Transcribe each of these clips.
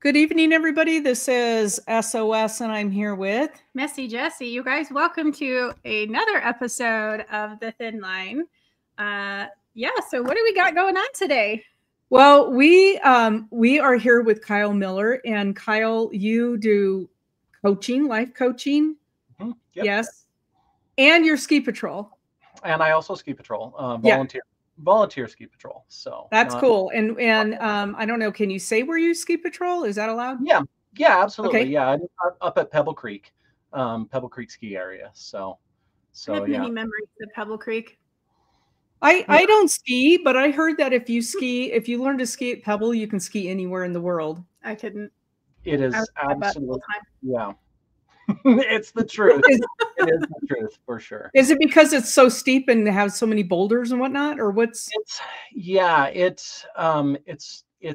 Good evening, everybody. This is SOS, and I'm here with Messy Jessie. You guys, welcome to another episode of The Thin Line. So what do we got going on today? Well, we are here with Kyle Miller, and Kyle, you do coaching, life coaching, Yep. Yes, and you're ski patrol. And I also ski patrol, volunteer ski patrol. So that's cool. And I don't know, can you say where you ski patrol? Is that allowed? Yeah, absolutely. Okay. Yeah, I'm up at Pebble Creek ski area. So I have many memories of Pebble Creek. I don't ski, but I heard that if you learn to ski at Pebble, you can ski anywhere in the world. I couldn't. It is absolutely, yeah. It's the truth. It is the truth for sure. Is it because it's so steep and has so many boulders and whatnot, or what's? It's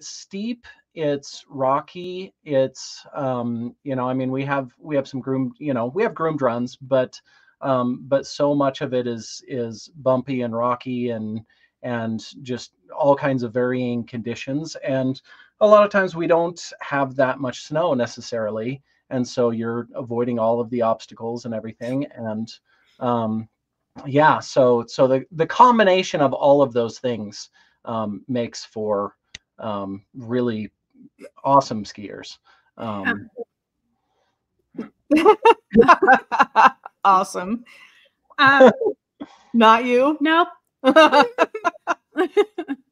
steep. It's rocky. It's I mean, we have some groomed, we have groomed runs, but so much of it is bumpy and rocky and just all kinds of varying conditions. And a lot of times we don't have that much snow necessarily. And so you're avoiding all of the obstacles and everything. And so the combination of all of those things makes for really awesome skiers. Awesome. Not you? Nope.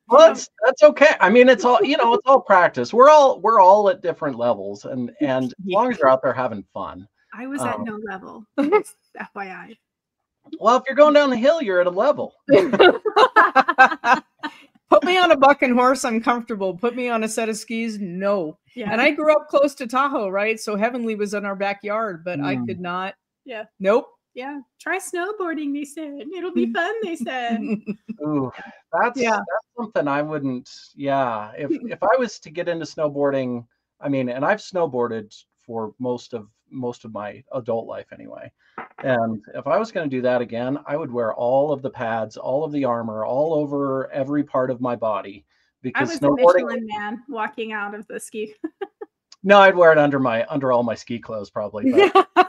Well, that's okay. I mean, it's all, it's all practice. We're all at different levels, and as long as you're out there having fun. I was at no level. FYI. Well, if you're going down the hill, you're at a level. Put me on a bucking horse, I'm comfortable. Put me on a set of skis, no. Yeah. And I grew up close to Tahoe, right? So Heavenly was in our backyard, but I could not. Yeah. Nope. Yeah, try snowboarding, they said. It'll be fun, they said. Ooh, that's something I wouldn't, If I was to get into snowboarding, I mean, and I've snowboarded for most of my adult life anyway. And if I was going to do that again, I would wear all of the pads, all of the armor, all over every part of my body. Because I was a Michelin man walking out of the ski. No, I'd wear it under all my ski clothes probably.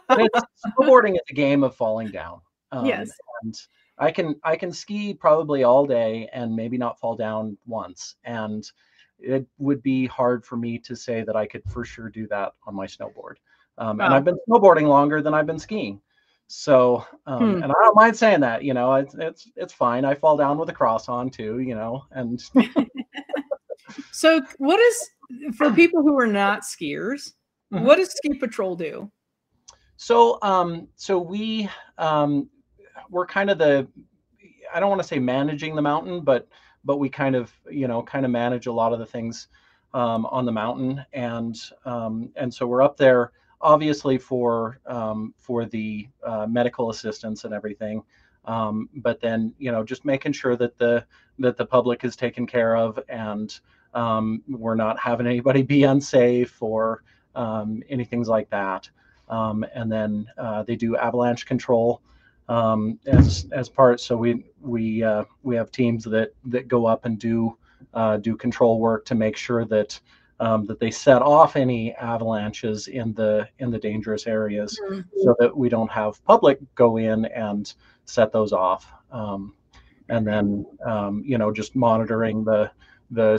But snowboarding is a game of falling down. Yes. And I can ski probably all day and maybe not fall down once. And it would be hard for me to say that I could for sure do that on my snowboard. And I've been snowboarding longer than I've been skiing. So, and I don't mind saying that, it's fine. I fall down with a cross on too, and. So what is, for people who are not skiers, what does Ski Patrol do? So, we're kind of I don't want to say managing the mountain, but we kind of manage a lot of the things on the mountain. And so we're up there obviously for the medical assistance and everything. But then, just making sure that the public is taken care of, and we're not having anybody be unsafe or anything like that. And then they do avalanche control as part. So we have teams that go up and do control work to make sure that they set off any avalanches in the dangerous areas, so that we don't have public go in and set those off. And then just monitoring the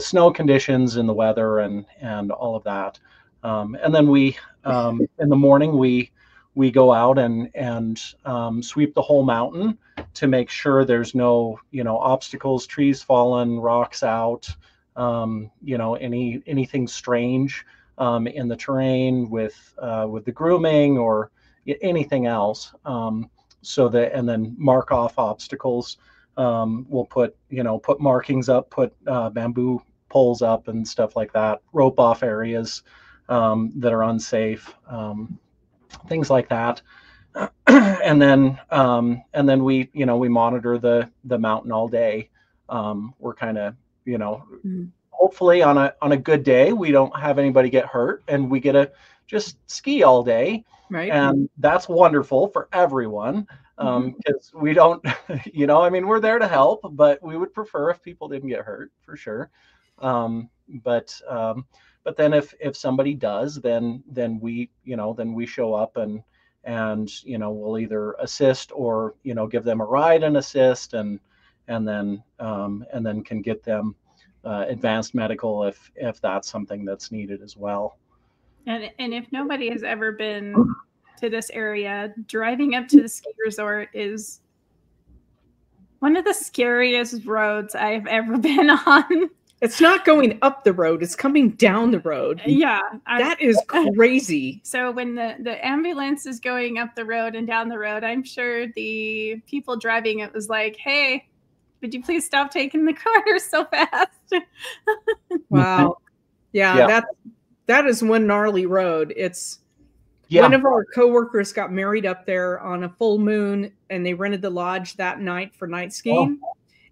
snow conditions and the weather and all of that. And then we in the morning we go out and sweep the whole mountain to make sure there's no obstacles, trees fallen, rocks out, anything strange in the terrain with the grooming or anything else. And then mark off obstacles. We'll put markings up, put bamboo poles up and stuff like that, rope off areas that are unsafe, things like that. And then we monitor the mountain all day. We're kind of hopefully on a good day, we don't have anybody get hurt and we get to just ski all day. Right. And that's wonderful for everyone. Because we don't, I mean, we're there to help, but we would prefer if people didn't get hurt for sure. But then if somebody does, then we show up and we'll either assist or give them a ride and assist and then can get them advanced medical if that's something that's needed as well. And if nobody has ever been to this area, driving up to the ski resort is one of the scariest roads I've ever been on. It's not going up the road, it's coming down the road. Yeah. That is crazy. So when the ambulance is going up the road and down the road, I'm sure the people driving it was like, hey, would you please stop taking the corners so fast? Wow. Yeah, that is one gnarly road. It's one of our coworkers got married up there on a full moon, and they rented the lodge that night for night skiing.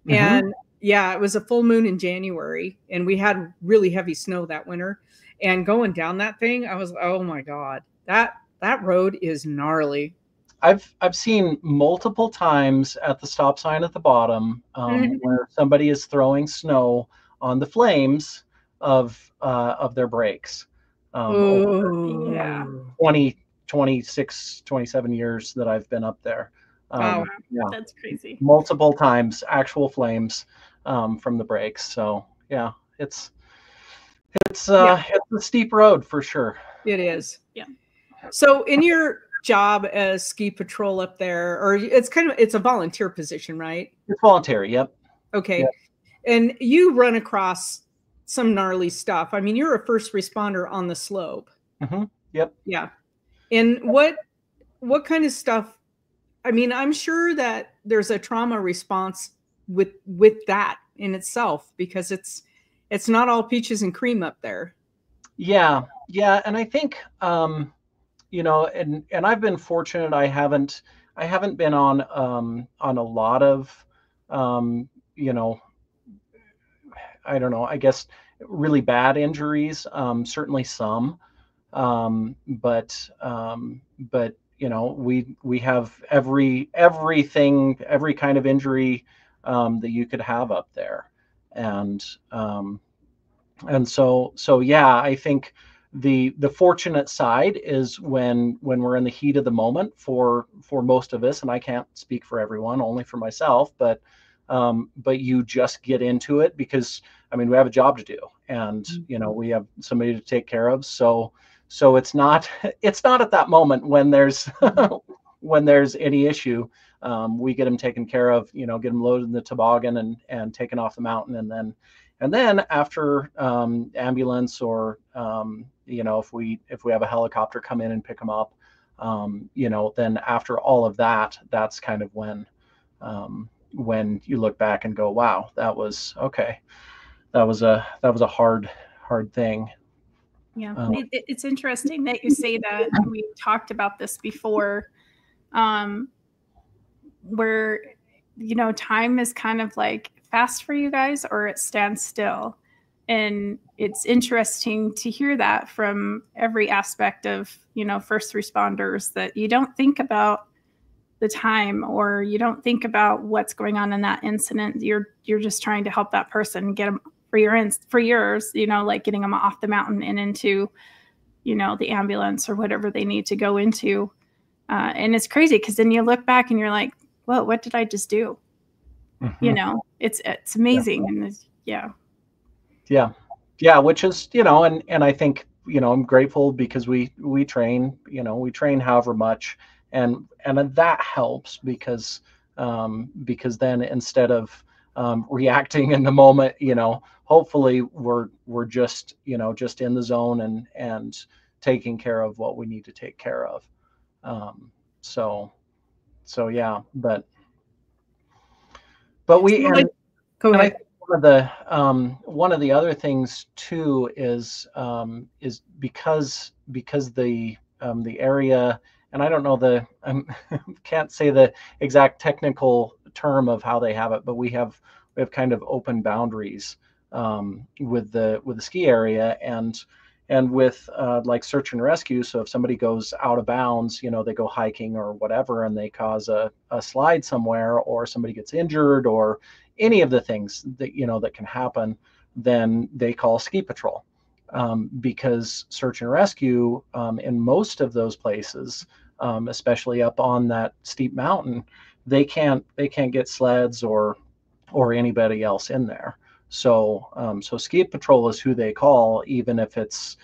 And it was a full moon in January, and we had really heavy snow that winter. And going down that thing, I was, oh my God, that road is gnarly. I've seen multiple times at the stop sign at the bottom where somebody is throwing snow on the flames of their brakes. 26, 27 years that I've been up there. Wow, that's crazy. Multiple times, actual flames from the brakes. So yeah, it's a steep road for sure. It is. Yeah. So in your job as ski patrol up there, or it's a volunteer position, right? It's voluntary. Yep. Okay. Yep. And you run across some gnarly stuff. I mean, you're a first responder on the slope. Yep. Yeah. And what kind of stuff? I mean, I'm sure that there's a trauma response with that in itself, because it's not all peaches and cream up there. Yeah. And I think, and I've been fortunate. I haven't been on a lot of, I don't know, I guess really bad injuries, certainly some, but we have everything, every kind of injury that you could have up there. And so I think the fortunate side is when we're in the heat of the moment for most of us, and I can't speak for everyone, only for myself, but you just get into it because, I mean, we have a job to do, and we have somebody to take care of. So it's not at that moment when there's any issue. We get them taken care of, get them loaded in the toboggan and taken off the mountain, and then after ambulance or if we have a helicopter come in and pick them up, then after all of that, that's kind of when you look back and go, wow, that was okay. That was a hard thing. Yeah. It's interesting that you say that. We talked about this before, where, time is kind of like fast for you guys, or it stands still. And it's interesting to hear that from every aspect of, first responders, that you don't think about the time, or you don't think about what's going on in that incident. You're just trying to help that person, get them for yours, like getting them off the mountain and into, the ambulance or whatever they need to go into. And it's crazy because then you look back and you're like, well, what did I just do? It's amazing. Yeah. And which is, and I think, I'm grateful because we train, we train however much, and that helps because then instead of reacting in the moment, hopefully we're just in the zone and taking care of what we need to take care of. So yeah, but we, and go ahead. I think one of the other things too is because the area, and I don't know can't say the exact technical term of how they have it, but we have kind of open boundaries with the ski area, and with like search and rescue. So if somebody goes out of bounds, you know, they go hiking or whatever, and they cause a slide somewhere, or somebody gets injured, or any of the things that, you know, that can happen, then they call ski patrol. Because search and rescue in most of those places, especially up on that steep mountain, they can't get sleds or anybody else in there. So so ski patrol is who they call, even if it's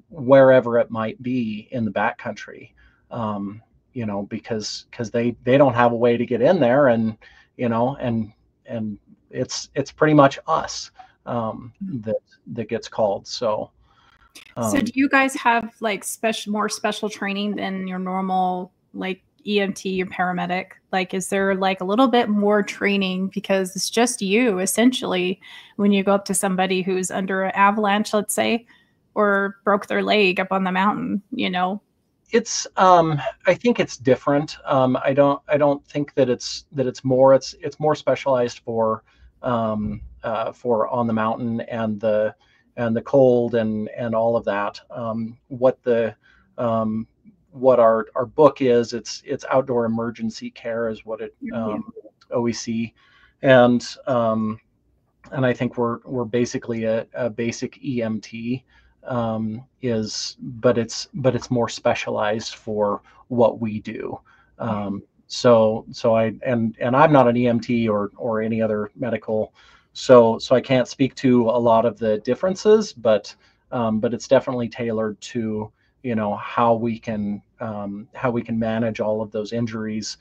wherever it might be in the backcountry. You know, because they don't have a way to get in there, and you know, and it's pretty much us that gets called. So. So do you guys have like more special training than your normal like EMT or paramedic? Like, is there like a little bit more training, because it's just you essentially when you go up to somebody who's under an avalanche, let's say, or broke their leg up on the mountain, you know? It's I think it's different. I don't think that it's more specialized for on the mountain and the cold and all of that. What our book is, it's outdoor emergency care is what it OEC, and I think we're basically a basic EMT, but it's more specialized for what we do. So I'm not an EMT or any other medical, so I can't speak to a lot of the differences, but it's definitely tailored to, you know, how we can manage all of those injuries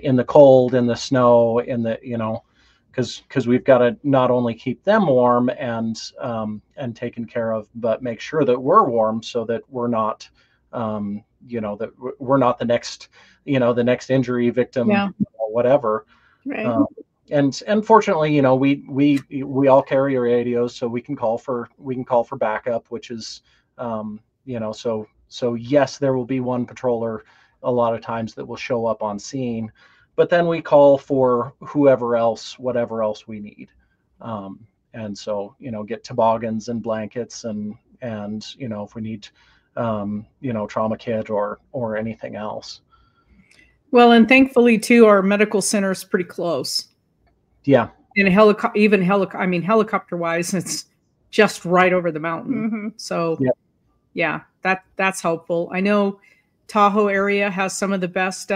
in the cold, in the snow, in the, you know, because we've got to not only keep them warm and taken care of, but make sure that we're warm so that we're not, you know, that we're not the next, you know, the next injury victim, or whatever. Right. And fortunately, you know, we all carry radios, so we can call for backup, which is, you know, so yes, there will be one patroller a lot of times that will show up on scene, but then we call for whoever else, whatever else we need. And so, you know, get toboggans and blankets and, you know, if we need, you know, trauma kit or anything else. Well, and thankfully too, our medical center is pretty close. Yeah. And helicopter wise, it's just right over the mountain. So yeah, that's helpful. I know Tahoe area has some of the best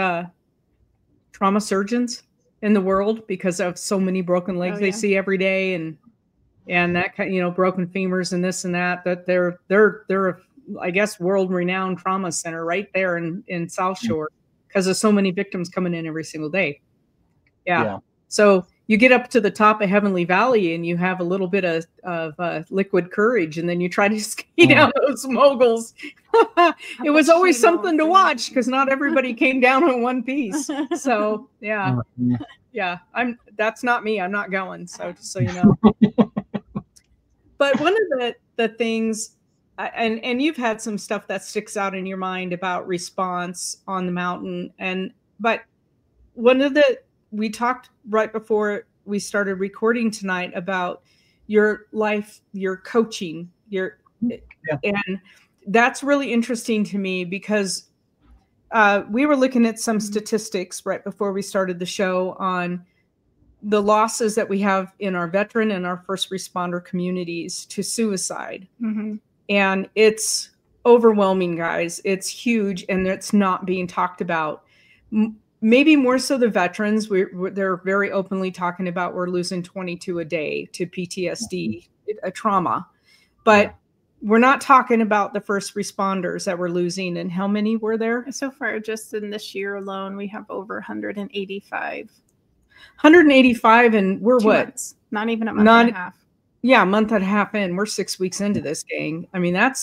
trauma surgeons in the world because of so many broken legs they see every day, and that kind, you know, broken femurs and this and that they're I guess world renowned trauma center right there in South Shore, because there's so many victims coming in every single day. Yeah. So you get up to the top of Heavenly Valley and you have a little bit of liquid courage, and then you try to ski down those moguls. It was always something to watch because not everybody came down in one piece. So yeah, that's not me. I'm not going. So just so you know. But one of the things, and you've had some stuff that sticks out in your mind about response on the mountain, but one of we talked right before we started recording tonight about your life, your coaching, and that's really interesting to me because we were looking at some statistics right before we started the show on the losses that we have in our veteran and our first responder communities to suicide. And it's overwhelming, guys. It's huge, and it's not being talked about. Maybe more so the veterans. They're very openly talking about we're losing 22 a day to PTSD, a trauma. But we're not talking about the first responders that we're losing. And how many were there? So far, just in this year alone, we have over 185. 185, and we're 2 what? months. Not even a month and a half. Yeah, a month and a half in. We're 6 weeks into this, gang. I mean, that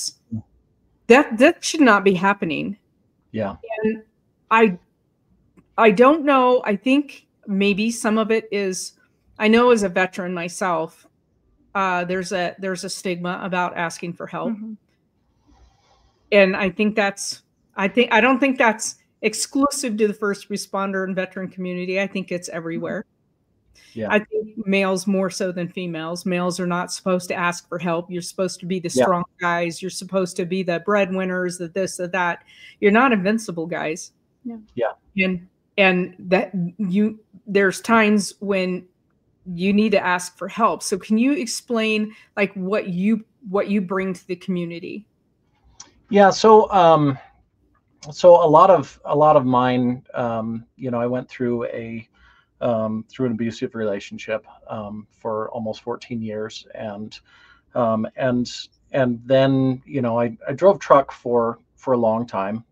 should not be happening. Yeah. And I don't know. I think maybe some of it is, I know as a veteran myself, there's a stigma about asking for help. And I don't think that's exclusive to the first responder and veteran community. I think it's everywhere. Yeah. I think males more so than females. Males are not supposed to ask for help. You're supposed to be the strong guys. You're supposed to be the breadwinners, the this, the that. You're not invincible, guys. Yeah. And that there's times when you need to ask for help. So can you explain like what you bring to the community? Yeah. So so a lot of mine, I went through an abusive relationship for almost 14 years, and then I drove truck for a long time,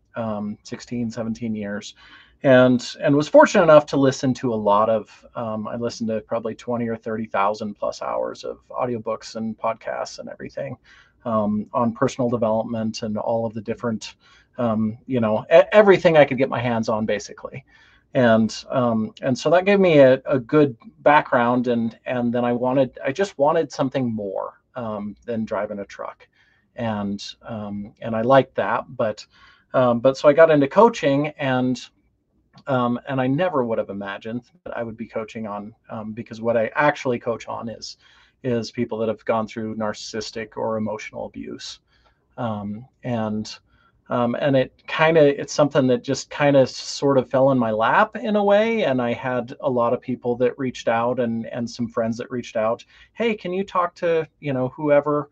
16, 17 years, and was fortunate enough to listen to a lot of I listened to probably 20 or 30,000 plus hours of audiobooks and podcasts and everything on personal development and all of the different everything I could get my hands on, basically. And so that gave me a good background, and then I just wanted something more than driving a truck, and I liked that, but so I got into coaching, and I never would have imagined that I would be coaching on because what I actually coach on is people that have gone through narcissistic or emotional abuse, and it's something that just kind of sort of fell in my lap in a way. And I had a lot of people that reached out, and some friends that reached out. Hey, can you talk to, whoever,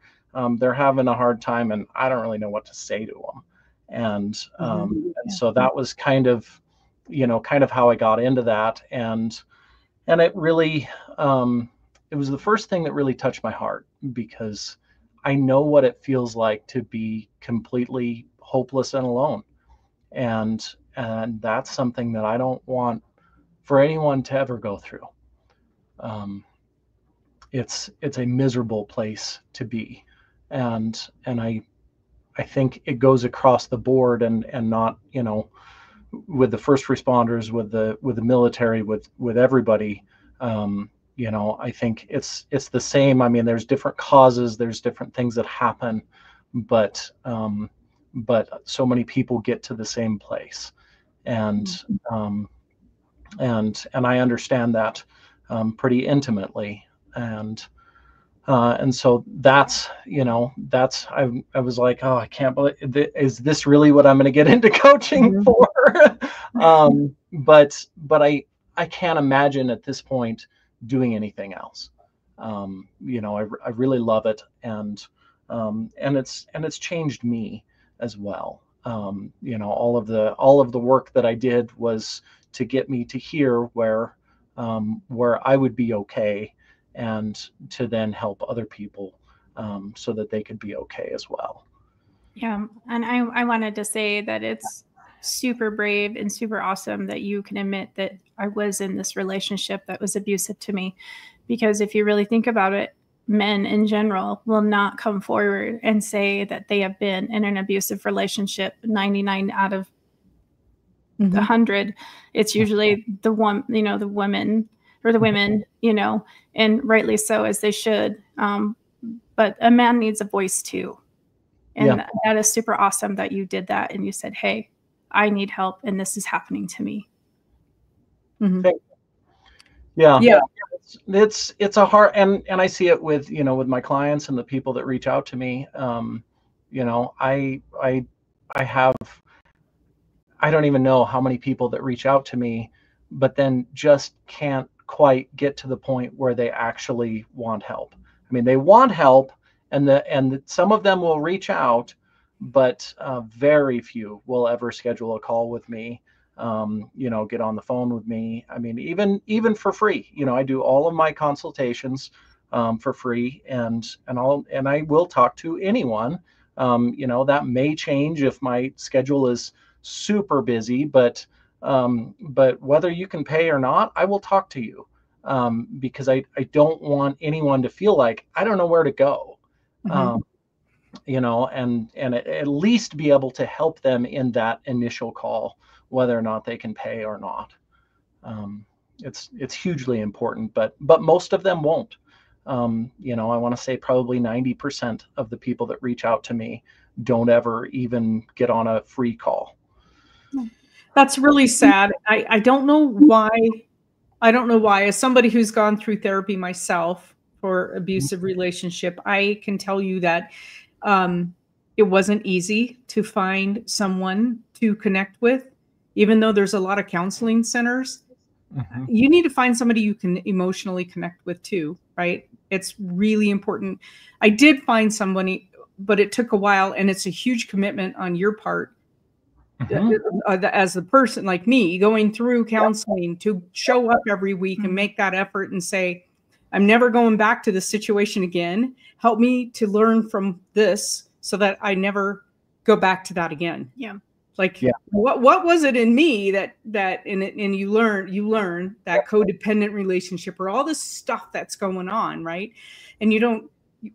they're having a hard time and I don't really know what to say to them. And so that was kind of how I got into that. And it really, it was the first thing that really touched my heart, because I know what it feels like to be completely hopeless and alone. And that's something that I don't want for anyone to ever go through. It's a miserable place to be. And I think it goes across the board, and not, with the first responders, with the military, with everybody. I think it's the same. I mean, there's different causes, there's different things that happen, but so many people get to the same place, and I understand that pretty intimately, and so that's I was like, oh, I can't believe, is this really what I'm going to get into coaching for? But I can't imagine at this point doing anything else. I really love it, and it's changed me as well. All of the work that I did was to get me to here where I would be okay, and to then help other people so that they could be okay as well. Yeah, and I wanted to say that it's super brave and super awesome that you can admit that I was in this relationship that was abusive to me, because if you really think about it, men in general will not come forward and say that they have been in an abusive relationship. 99 out of 100, it's usually the women, and rightly so, as they should. But a man needs a voice too. And that is super awesome that you did that, and you said, hey, I need help, and this is happening to me. Yeah. It's a hard, and I see it with with my clients and the people that reach out to me. I don't even know how many people that reach out to me, but then just can't quite get to the point where they actually want help. I mean, they want help, and some of them will reach out, but very few will ever schedule a call with me, get on the phone with me. I mean, even for free. I do all of my consultations for free, and I will talk to anyone. That may change if my schedule is super busy, but whether you can pay or not, I will talk to you, because I don't want anyone to feel like I don't know where to go. And at least be able to help them in that initial call, whether or not they can pay or not. It's hugely important, but most of them won't. I want to say probably 90% of the people that reach out to me don't ever even get on a free call. That's really sad. I don't know why I don't know why. As somebody who's gone through therapy myself for abusive relationship, I can tell you that it wasn't easy to find someone to connect with, even though there's a lot of counseling centers. Mm-hmm. You need to find somebody you can emotionally connect with too, right? It's really important. I did find somebody, but it took a while, and it's a huge commitment on your part. Mm-hmm. As a person like me going through counseling to show up every week and make that effort and say, I'm never going back to this situation again. Help me to learn from this so that I never go back to that again. Yeah. Like what was it in me that and you learn that codependent relationship or all this stuff that's going on, right? And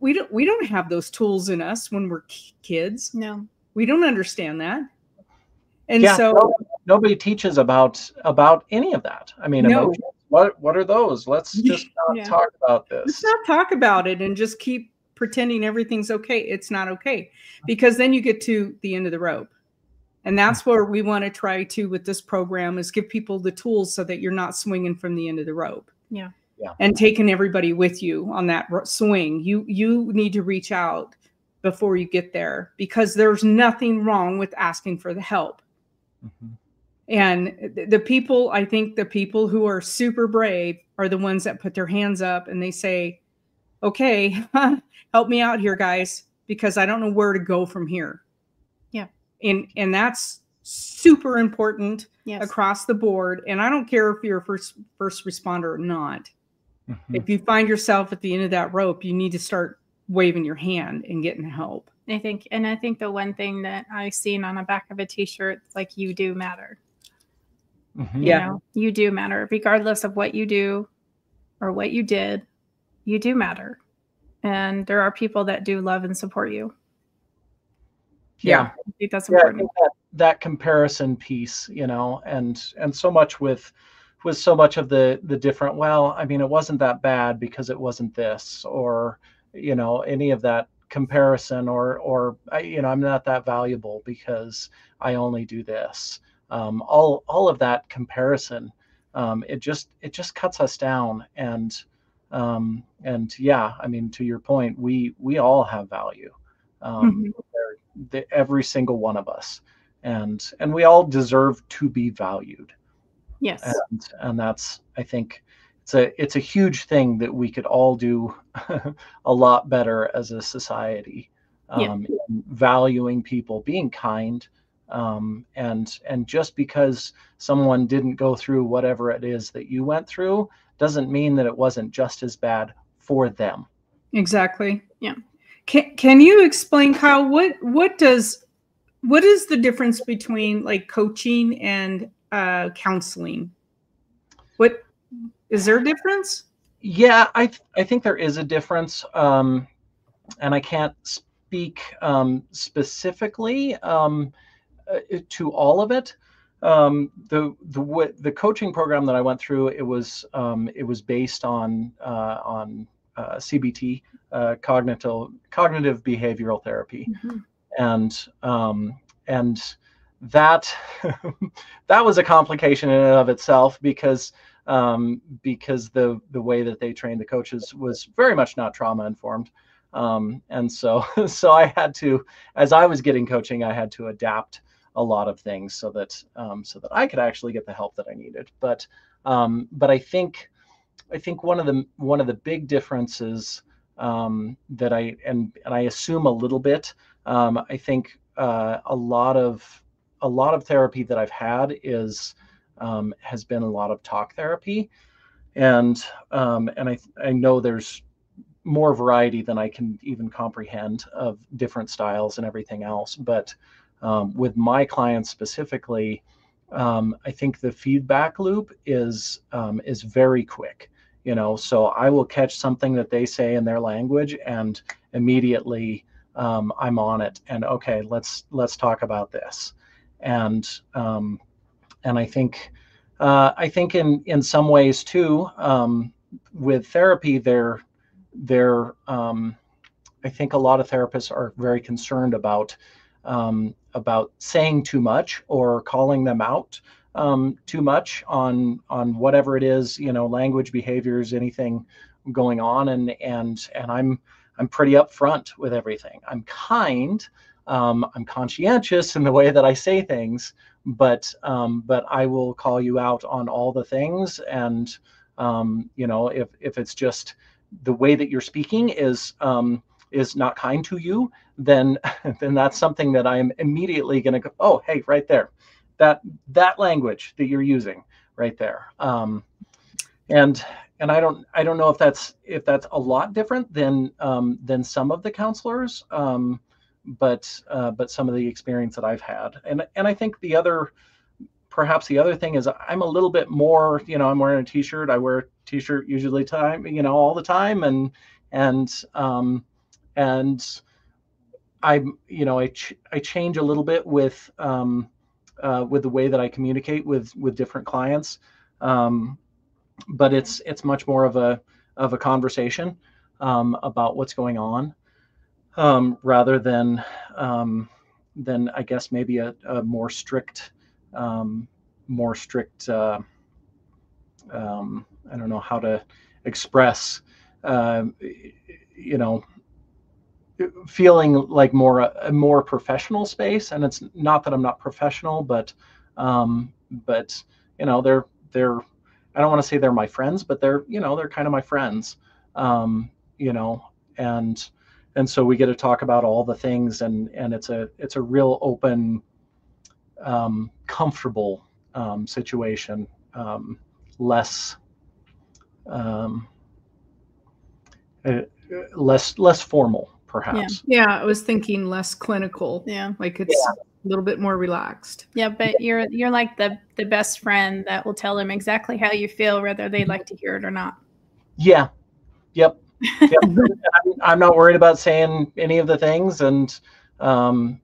we don't have those tools in us when we're kids. No. We don't understand that. And so nobody teaches about any of that. I mean, emotions, what are those? Let's just not talk about this. Let's not talk about it and just keep pretending everything's okay. It's not okay, because then you get to the end of the rope. And that's where we want to try to, with this program, is give people the tools so that you're not swinging from the end of the rope. Yeah. And taking everybody with you on that swing. You need to reach out before you get there, because there's nothing wrong with asking for the help. Mm-hmm. And the people who are super brave are the ones that put their hands up and they say, okay, help me out here, guys, because I don't know where to go from here. Yeah. And that's super important across the board. And I don't care if you're a first responder or not. Mm-hmm. If you find yourself at the end of that rope, you need to start waving your hand and getting help. I think the one thing that I've seen on the back of a t-shirt, like, you do matter. Mm-hmm. You know, you do matter, regardless of what you do or what you did. You do matter. And there are people that do love and support you. Yeah. I think that's important. I think that comparison piece, you know, and so much with so much of the different, well, I mean, it wasn't that bad because it wasn't this, or, you know, any of that comparison, or you know, I'm not that valuable because I only do this. All of that comparison, it just cuts us down. And yeah, I mean, to your point, we all have value. Every single one of us, and we all deserve to be valued. Yes. And that's, I think, it's a huge thing that we could all do a lot better as a society, valuing people, being kind, and just because someone didn't go through whatever it is that you went through doesn't mean that it wasn't just as bad for them. Exactly. Yeah. Can you explain, Kyle, what is the difference between like coaching and counseling? What is there a difference? Yeah, I think there is a difference, and I can't speak specifically to all of it. The coaching program that I went through, it was based on CBT, cognitive behavioral therapy, mm-hmm. and that that was a complication in and of itself, because the way that they trained the coaches was very much not trauma informed, and so I had to, as I was getting coaching, I had to adapt a lot of things so that I could actually get the help that I needed. But I think one of the big differences that I assume a little bit, I think a lot of therapy that I've had has been a lot of talk therapy, and I know there's more variety than I can even comprehend of different styles and everything else. But with my clients specifically, I think the feedback loop is very quick. You know, so I will catch something that they say in their language, and immediately I'm on it. And okay, let's talk about this. And I think in some ways too, with therapy, I think a lot of therapists are very concerned about saying too much or calling them out too much on whatever it is, language, behaviors, anything going on, and I'm pretty upfront with everything. I'm kind, I'm conscientious in the way that I say things, but I will call you out on all the things, and if it's just the way that you're speaking is not kind to you, then that's something that I'm immediately going to go, oh, hey, right there, that language that you're using right there. And I don't know if that's a lot different than some of the counselors, but some of the experience that I've had, and I think perhaps the other thing is I'm a little bit more, I'm wearing a t-shirt. I wear a t-shirt usually all the time, and I change a little bit with the way that I communicate with different clients. But it's much more of a conversation about what's going on, rather than I guess maybe a more strict I don't know how to express, feeling like a more professional space. And it's not that I'm not professional, but they're I don't want to say they're my friends, but they're kind of my friends, and so we get to talk about all the things, and it's a real open, comfortable situation, less formal, perhaps. Yeah, I was thinking less clinical. Yeah, like it's a little bit more relaxed. Yeah, but you're like the best friend that will tell them exactly how you feel, whether they like to hear it or not. Yeah. Yep. I'm not worried about saying any of the things, and I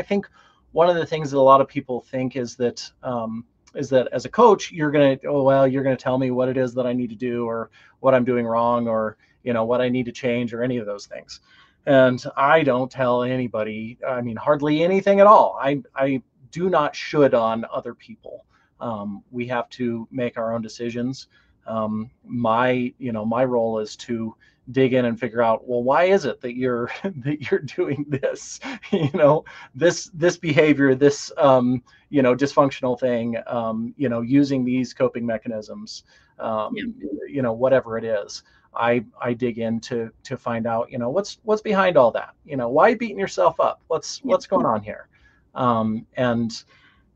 think one of the things that a lot of people think is that as a coach, you're going to tell me what it is that I need to do, or what I'm doing wrong, or what I need to change, or any of those things. And I don't tell anybody, hardly anything at all. I do not should on other people. We have to make our own decisions. My role is to dig in and figure out, well, why is it that you're doing this, this behavior, this, dysfunctional thing, using these coping mechanisms, whatever it is. I dig in to find out, what's behind all that, why are you beating yourself up? What's going on here? And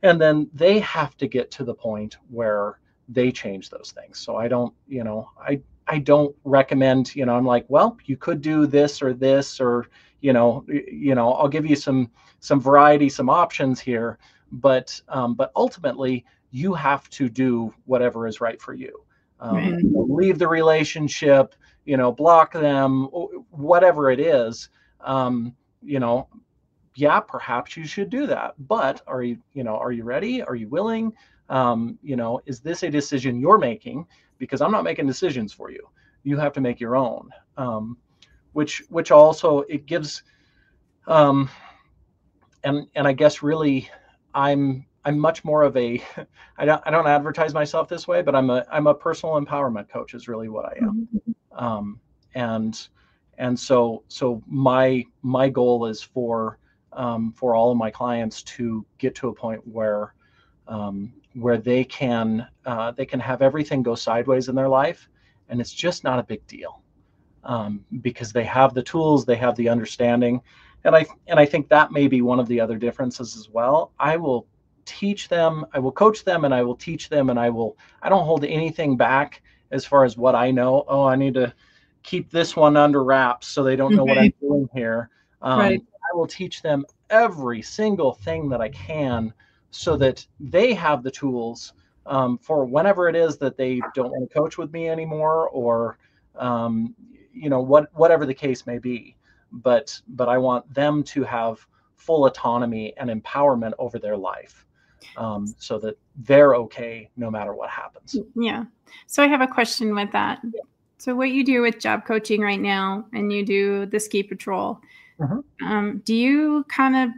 then they have to get to the point where they change those things. So I don't, I don't recommend, I'm like, well, you could do this or this, or, I'll give you some variety, some options here, but ultimately you have to do whatever is right for you. Leave the relationship, block them, whatever it is, yeah, perhaps you should do that, but are you ready? Are you willing? Is this a decision you're making? Because I'm not making decisions for you. You have to make your own, which also it gives, and I guess really I'm much more of a, I don't advertise myself this way, but I'm a personal empowerment coach is really what I am. And so my goal is for all of my clients to get to a point where they can have everything go sideways in their life, and it's just not a big deal, because they have the tools, they have the understanding, and I think that may be one of the other differences as well. I will teach them, I will coach them, and I will teach them, and I don't hold anything back as far as what I know. Oh, I need to keep this one under wraps so they don't know what I'm doing here. Right. I will teach them every single thing that I can, so that they have the tools for whenever it is that they don't want to coach with me anymore, or whatever the case may be. But I want them to have full autonomy and empowerment over their life, so that they're okay no matter what happens. Yeah. So I have a question with that. So what you do with job coaching right now, and you do the ski patrol, do you kind of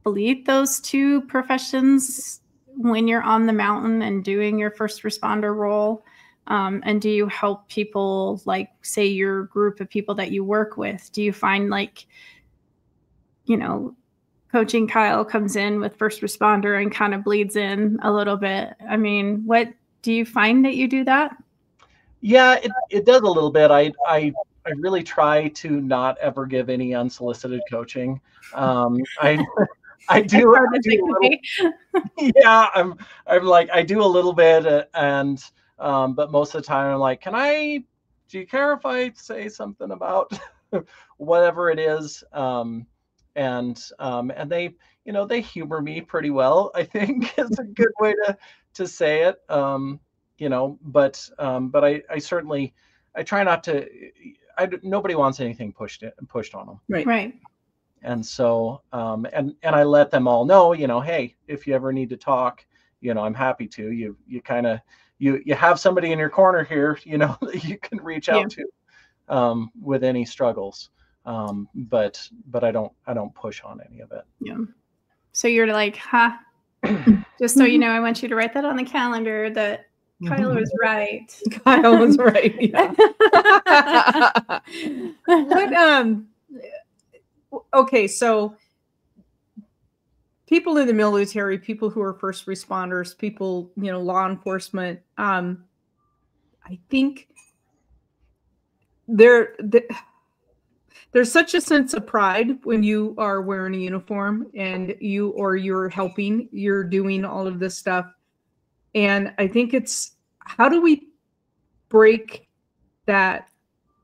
believe those two professions when you're on the mountain and doing your first responder role? And do you help people, like, say, your group of people that you work with? Do you find, like, you know, coaching Kyle comes in with first responder and kind of bleeds in a little bit? I mean, what do you find that you do that? Yeah, it does a little bit. I really try to not ever give any unsolicited coaching. I do a little, yeah, I'm like, I do a little bit, and but most of the time I'm like, do you care if I say something about whatever it is? And they, they humor me pretty well, I think. It's a good way to say it. But I certainly, I try not to, nobody wants anything pushed on them. Right. And so, and I let them all know, hey, if you ever need to talk, I'm happy to. You kind of, you have somebody in your corner here, that you can reach out to, with any struggles. But I don't push on any of it. Yeah. So you're like, just so you know, I want you to write that on the calendar that Kyle was right. Kyle was right. Yeah. Okay, so people in the military, people who are first responders, people, law enforcement, I think there's such a sense of pride when you are wearing a uniform and you're helping, you're doing all of this stuff. And I think it's, how do we break that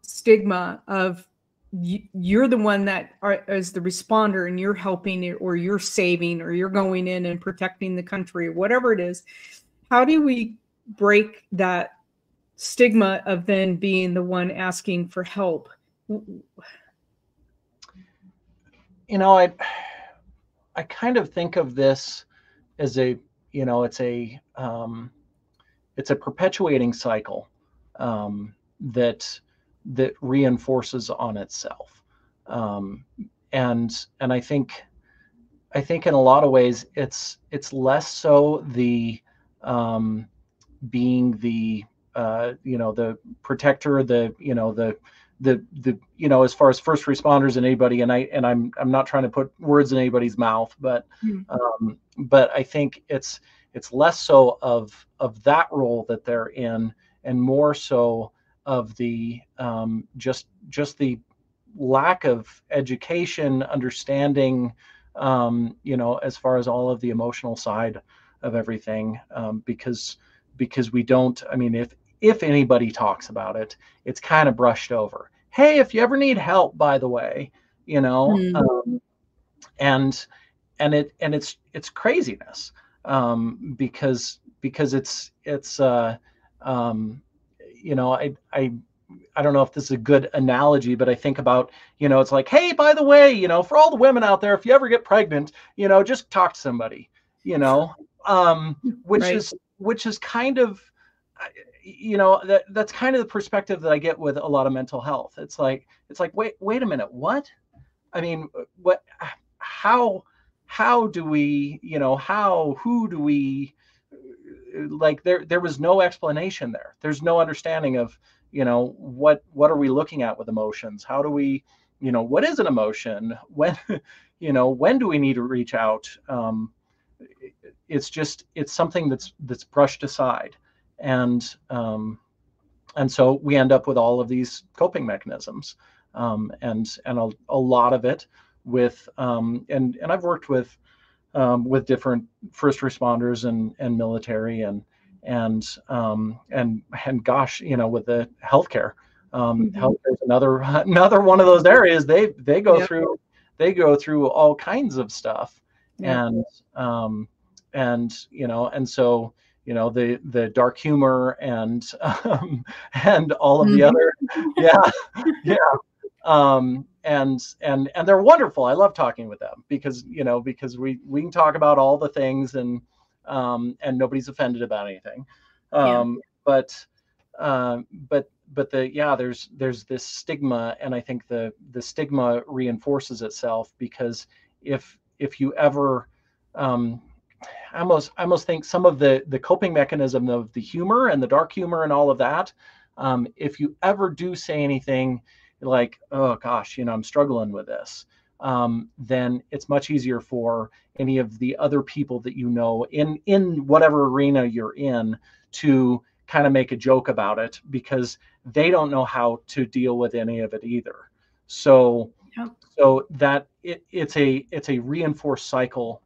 stigma of you're the one that is the responder and you're helping or you're saving or you're going in and protecting the country, whatever it is. How do we break that stigma of then being the one asking for help? I kind of think of this as it's a perpetuating cycle that reinforces on itself. And I think in a lot of ways it's less so the being the the protector, as far as first responders and anybody, and I'm not trying to put words in anybody's mouth, but I think it's less so of that role that they're in, and more so of the just the lack of education, understanding, as far as all of the emotional side of everything, because we don't. I mean, if anybody talks about it, it's kind of brushed over. Hey, if you ever need help, by the way, and it's craziness, because it's I don't know if this is a good analogy, but I think about, it's like, hey, by the way, for all the women out there, if you ever get pregnant, just talk to somebody, which is kind of, that's kind of the perspective that I get with a lot of mental health. It's like, wait a minute, what? I mean, how do we, who do we, like, there was no explanation there. There's no understanding of, what are we looking at with emotions? How do we, what is an emotion? When, when do we need to reach out? It's something that's brushed aside. And so we end up with all of these coping mechanisms, and a lot of it with, and I've worked with different first responders and military and gosh, with the healthcare, healthcare is another one of those areas. They go through all kinds of stuff, and so the dark humor and all of the other, and they're wonderful. I love talking with them because we can talk about all the things, and nobody's offended about anything. But there's this stigma, and I think the stigma reinforces itself, because if you ever, I almost think some of the coping mechanism of the humor and the dark humor and all of that, if you ever do say anything like, oh gosh, I'm struggling with this, then it's much easier for any of the other people that in whatever arena you're in to kind of make a joke about it, because they don't know how to deal with any of it either. So Yep. so that it's a reinforced cycle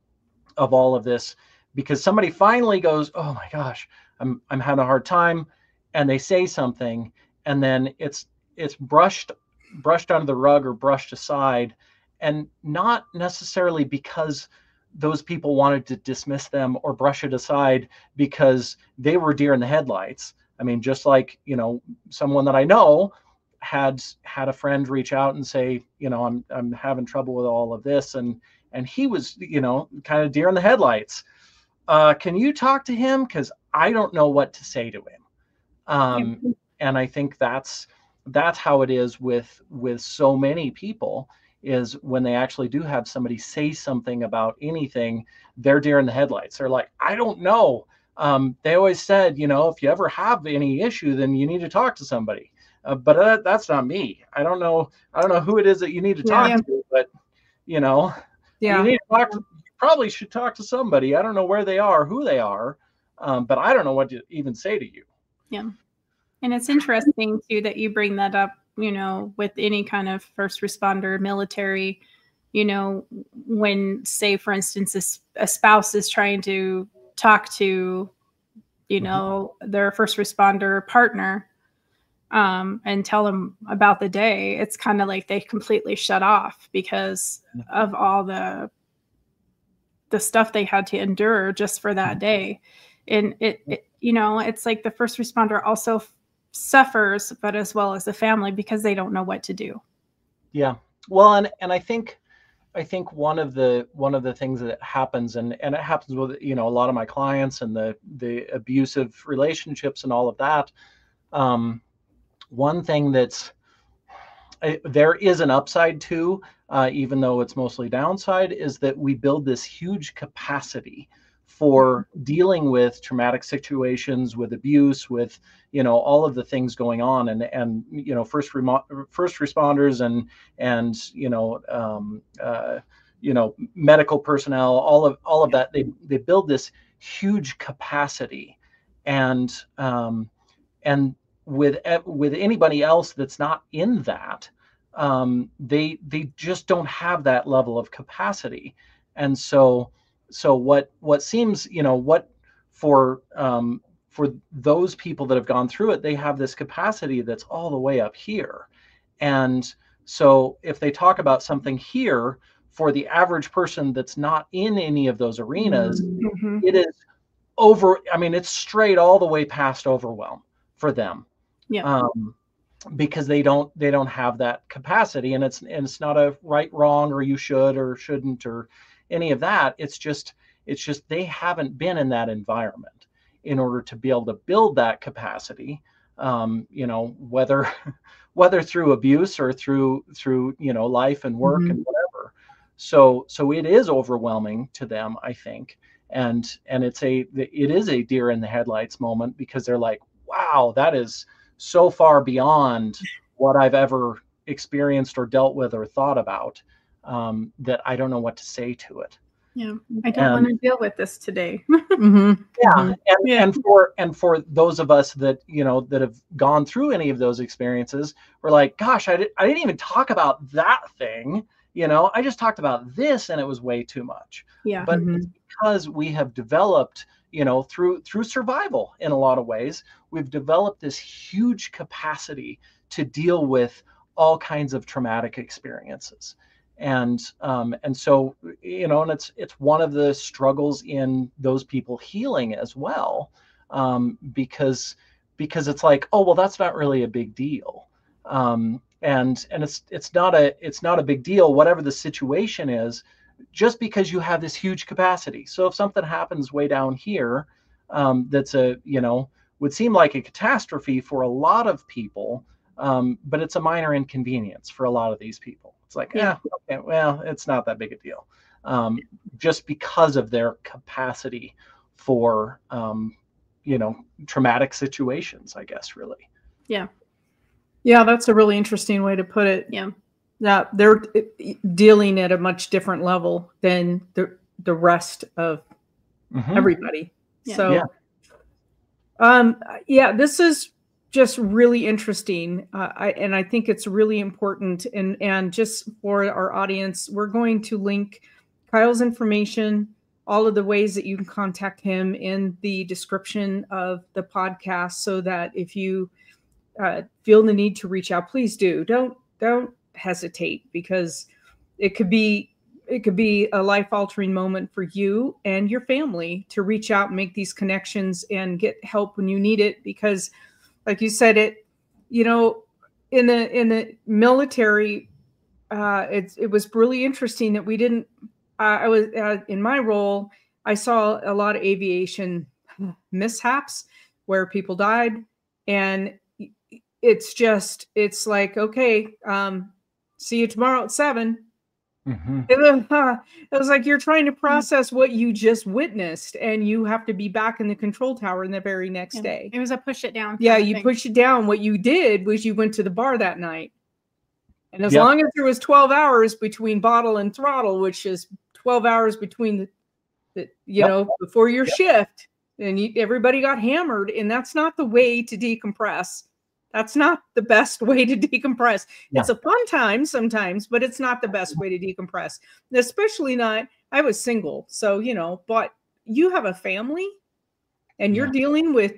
of all of this, because somebody finally goes, oh my gosh, I'm having a hard time, and they say something, and then it's brushed under the rug or brushed aside, and not necessarily because those people wanted to dismiss them or brush it aside because they were deer in the headlights. I mean, just like, someone that I know had a friend reach out and say, I'm having trouble with all of this, and he was, kind of deer in the headlights. Can you talk to him? Because I don't know what to say to him. And I think that's how it is with so many people, is when they actually do have somebody say something about anything, they're deer in the headlights. They're like, I don't know. They always said, if you ever have any issue, then you need to talk to somebody. But that's not me. I don't know who it is that you need to talk to, but you need to talk. You probably should talk to somebody. I don't know where they are, who they are, but I don't know what to even say to you. Yeah. And it's interesting too that you bring that up, with any kind of first responder, military, when, say, for instance, a spouse is trying to talk to, their first responder partner, and tell them about the day, it's kind of like they completely shut off because of all the stuff they had to endure just for that day. And it's like the first responder also suffers, but as well as the family, because they don't know what to do. Yeah. Well, and I think one of the things that happens, and it happens with, a lot of my clients and the abusive relationships and all of that. One thing there is an upside to, even though it's mostly downside, is that we build this huge capacity for dealing with traumatic situations, with abuse, with all of the things going on, and first responders and medical personnel, all of that, they build this huge capacity, and with anybody else that's not in that, they just don't have that level of capacity. And so what seems, for those people that have gone through it, they have this capacity that's all the way up here. And so if they talk about something here, for the average person that's not in any of those arenas, it is it's straight all the way past overwhelm for them. Yeah. Because they don't have that capacity, and it's not a right, wrong, or you should or shouldn't or any of that. It's just they haven't been in that environment in order to be able to build that capacity, whether through abuse or through life and work and whatever. So it is overwhelming to them, I think, and it is a deer in the headlights moment, because they're like, wow, that is so far beyond what I've ever experienced or dealt with or thought about, that I don't know what to say to it. Yeah, I don't want to deal with this today. And for those of us that that have gone through any of those experiences, we're like, gosh, I didn't even talk about that thing. I just talked about this, and it was way too much. Yeah. But it's because we have developed, through survival, in a lot of ways, we've developed this huge capacity to deal with all kinds of traumatic experiences. And so, and it's one of the struggles in those people healing as well, because it's like, oh, well, that's not really a big deal. And it's not a big deal, whatever the situation is, just because you have this huge capacity. So if something happens way down here, that's would seem like a catastrophe for a lot of people, but it's a minor inconvenience for a lot of these people. It's like, okay, well, it's not that big a deal. just because of their capacity for, traumatic situations, I guess, really. Yeah. Yeah, that's a really interesting way to put it. Yeah. Yeah, they're dealing at a much different level than the rest of everybody. Yeah. So, this is just really interesting. And I think it's really important. And just for our audience, we're going to link Kyle's information, all of the ways that you can contact him in the description of the podcast, so that if you feel the need to reach out, please do. Don't hesitate, because it could be a life-altering moment for you and your family to reach out and make these connections and get help when you need it. Because, like you said, in the military, it was really interesting that we didn't. I was in my role, I saw a lot of aviation mishaps where people died, and it's like, okay, see you tomorrow at 7. It was like you're trying to process what you just witnessed, and you have to be back in the control tower in the very next day. It was a push it down. Yeah, you push it down. What you did was you went to the bar that night. And as long as there was 12 hours between bottle and throttle, which is 12 hours between before your shift, and everybody got hammered, and that's not the way to decompress. That's not the best way to decompress. Yeah. It's a fun time sometimes, but it's not the best way to decompress. Especially not, I was single. So, but you have a family, and you're dealing with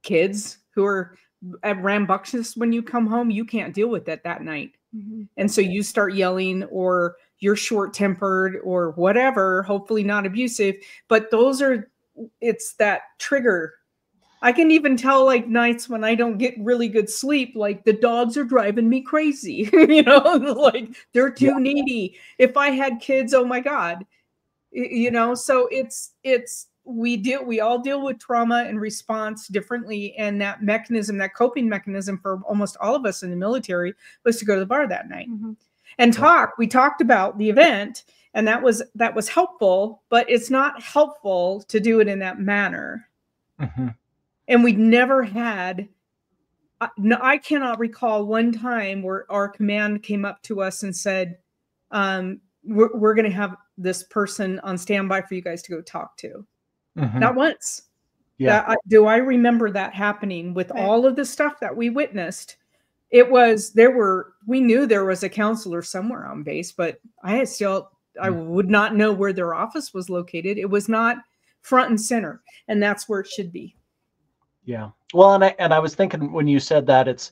kids who are rambunctious when you come home. You can't deal with it that night. And so you start yelling, or you're short-tempered, or whatever, hopefully not abusive, but it's that trigger. I can even tell, like, nights when I don't get really good sleep, like the dogs are driving me crazy, like they're too needy. If I had kids, oh my God, so we all deal with trauma and response differently. And that coping mechanism for almost all of us in the military was to go to the bar that night and talk. We talked about the event, and that was helpful, but it's not helpful to do it in that manner. And we never had, I cannot recall one time where our command came up to us and said, we're going to have this person on standby for you guys to go talk to. Not once. Yeah. Do I remember that happening with all of the stuff that we witnessed? We knew there was a counselor somewhere on base, but I would not know where their office was located. It was not front and center, and that's where it should be. Yeah. Well, and I was thinking when you said that, it's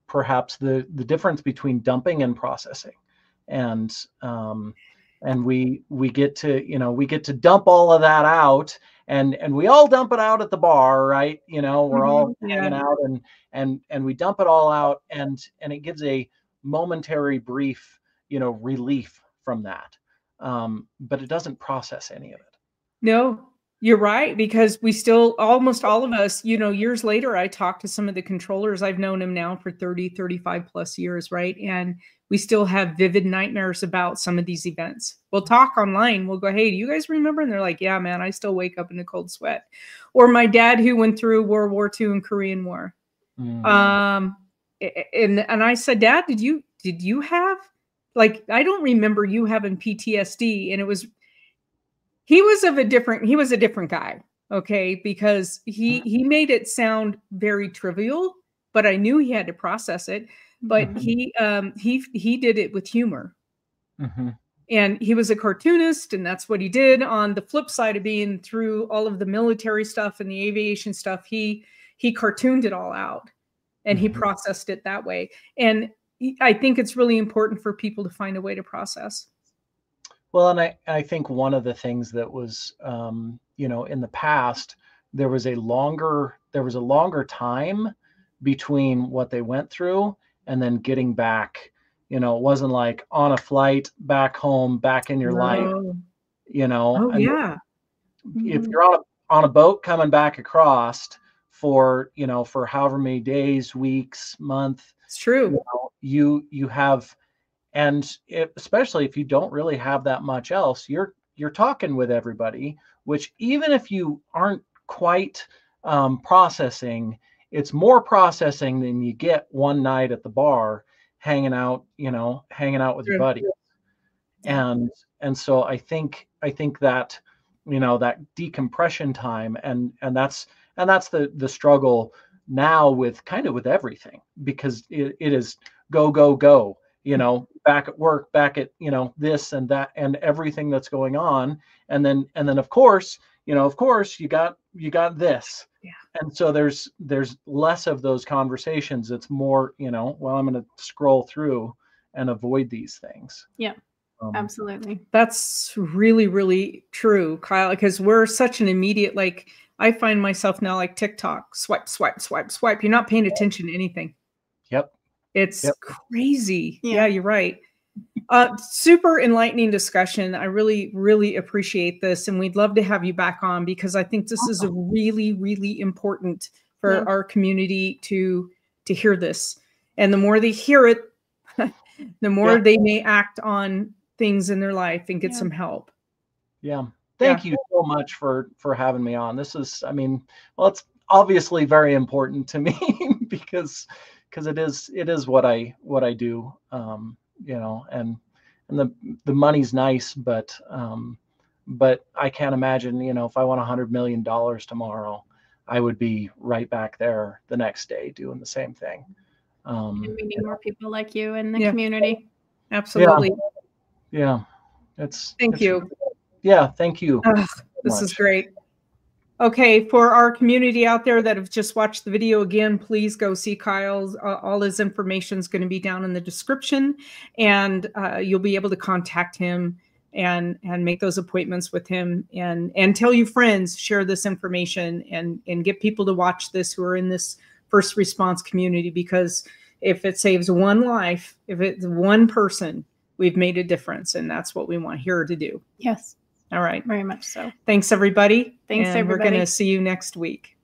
perhaps the difference between dumping and processing, and we get to dump all of that out, and we all dump it out at the bar, right? We're all hanging out, and we dump it all out, and it gives a momentary brief, relief from that, but it doesn't process any of it. No. You're right, because we still, almost all of us, years later, I talked to some of the controllers. I've known them now for 30, 35 plus years, right? And we still have vivid nightmares about some of these events. We'll talk online. We'll go, hey, do you guys remember? And they're like, yeah, man, I still wake up in a cold sweat. Or my dad, who went through World War II and Korean War. And I said, Dad, did you have, like, I don't remember you having PTSD. And he was a different guy, okay? Because he made it sound very trivial, but I knew he had to process it. But he did it with humor. And he was a cartoonist, and that's what he did. On the flip side of being through all of the military stuff and the aviation stuff, he cartooned it all out, and he processed it that way. And I think it's really important for people to find a way to process. Well, and I think one of the things that was, in the past, there was a longer time between what they went through and then getting back. It wasn't like on a flight back home, back in your life. Oh, yeah. If you're on a boat coming back across for however many days, weeks, month, it's true. You have And especially if you don't really have that much else, you're talking with everybody, which even if you aren't quite processing, it's more processing than you get one night at the bar hanging out, hanging out with your buddies. And so I think that, that decompression time, and that's the struggle now with kind of with everything, because it is go, go, go, back at work, back at, this and that and everything that's going on. And then of course, you got this. Yeah. And so there's less of those conversations. It's more, well, I'm going to scroll through and avoid these things. Yeah. Absolutely. That's really, really true, Kyle, because we're such an immediate, like, I find myself now like TikTok, swipe, swipe, swipe, swipe. You're not paying attention to anything. Yep. It's crazy. Yeah, you're right. Super enlightening discussion. I really, really appreciate this. And we'd love to have you back on, because I think this is a really, really important for our community to hear this. And the more they hear it, the more they may act on things in their life and get some help. Yeah. Thank you so much for having me on. This is, it's obviously very important to me because it is what I do, and the money's nice, but I can't imagine, if I won $100 million tomorrow, I would be right back there the next day doing the same thing. And we need more people like you in the community. Absolutely. Yeah. Thank you. Yeah. Thank you. This is great. Okay. For our community out there that have just watched the video, again, please go see Kyle's. All his information is going to be down in the description, and you'll be able to contact him and make those appointments with him, and tell your friends, share this information, and get people to watch this who are in this first response community, because if it saves one life, if it's one person, we've made a difference, and that's what we want here to do. Yes. All right. Very much so. Thanks, everybody. Thanks, everybody. We're going to see you next week.